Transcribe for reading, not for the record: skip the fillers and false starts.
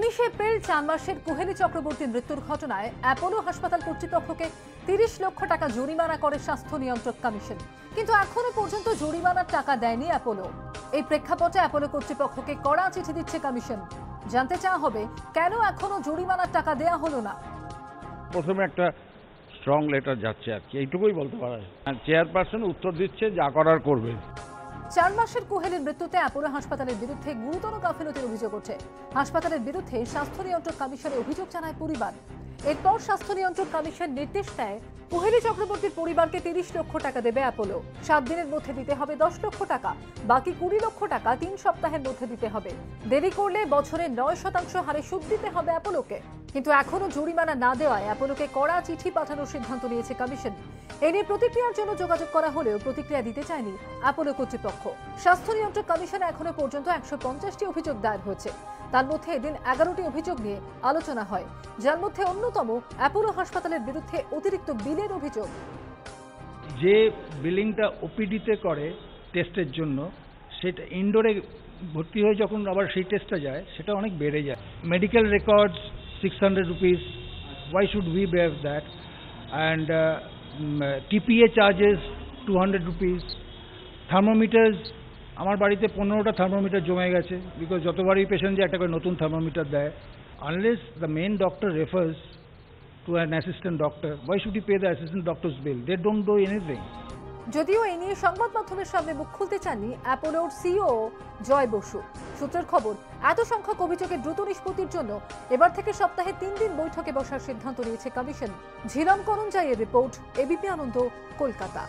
19 April চানবাসের কুহেলি চক্রবর্তীর মৃত্যুর ঘটনায় অ্যাপোলো হাসপাতাল কর্তৃপক্ষকে 30 লক্ষ টাকা জরিমানা করে স্বাস্থ্য নিয়ন্ত্রক কমিশন, কিন্তু এখনো পর্যন্ত জরিমানার টাকা দেয়নি অ্যাপোলো। এই প্রেক্ষাপটে অ্যাপোলো কর্তৃপক্ষকে কড়া চিঠি দিচ্ছে কমিশন। জানতে চাওয়া হবে কেন এখনো জরিমানার টাকা দেয়া হলো না। প্রথমে একটা স্ট্রং লেটার যাচ্ছে আর কি, এইটুকুই বলতে পারে। চেয়ারপারসন উত্তর দিচ্ছে, যা করার করবে। চানবাসের কুহেলির মৃত্যুতে অ্যাপোলো হাসপাতালের বিরুদ্ধে গুরুতর গাফিলতির অভিযোগ ওঠে। হাসপাতালের বিরুদ্ধে স্বাস্থ্য নিয়ন্ত্রক কমিশনে অভিযোগ জানায় পরিবার। এরপর স্বাস্থ্য নিয়ন্ত্রক কমিশন নির্দেশ দেয় কুহেলি চক্রবর্তীর পরিবারকে 30 লক্ষ টাকা দেবে অ্যাপোলো। 7 দিনের মধ্যে দিতে হবে 10 লক্ষ টাকা, বাকি 20 লক্ষ টাকা 3 সপ্তাহের মধ্যে দিতে হবে। দেরি করলে বছরে 9% হারে সুদ দিতে হবে অ্যাপোলোকে। কিন্তু এখনো জরিমানা না দেওয়ায় অ্যাপোলোকে কড়া চিঠি পাঠানোর সিদ্ধান্ত নিয়েছে কমিশন। এ নিয়ে প্রতিক্রিয়ার জন্য যোগাযোগ করা হলেও প্রতিক্রিয়া দিতে চায়নি অ্যাপোলো কর্তৃপক্ষ। স্বাস্থ্য নিয়ন্ত্রক কমিশনে এখনো পর্যন্ত 150টি অভিযোগ দায়ের হয়েছে। তার মধ্যে এদিন 11টি অভিযোগ নিয়ে আলোচনা হয়, যার মধ্যে অন্যতম অ্যাপোলো হাসপাতালের বিরুদ্ধে অতিরিক্ত বিলের অভিযোগ। যে বিলিংটা ওপিডিতে করে টেস্টের জন্য, সেটা ইনডোরে ভর্তি হয়ে যখন আবার সেই টেস্টটা যায়, সেটা অনেক বেড়ে যায়। Medical records 600 rupees, why should we bear that? And TPA charges 200 rupees. Thermometers, আমার বাড়িতে 15টা থার্মোমিটার জমে গেছে, বিকজ যতবারই পেশেন্ট যায় একটা করে নতুন থার্মোমিটার দেয়। Unless the main doctor refers to an assistant doctor, why should he pay the assistant doctor's bill? They don't do anything. যদিও এই নিয়ে সংবাদ মাধ্যমের সামনে মুখ খুলতে চাননি অ্যাপোলোর সিইও জয় বসু। সূত্রের খবর, এত সংখ্যক অভিযোগের দ্রুত নিষ্পত্তির জন্য এবার থেকে সপ্তাহে 3 দিন বৈঠকে বসার সিদ্ধান্ত নিয়েছে কমিশন। ঝিলম করঞ্জাইয়ের রিপোর্ট, এবিপি আনন্দ, কলকাতা।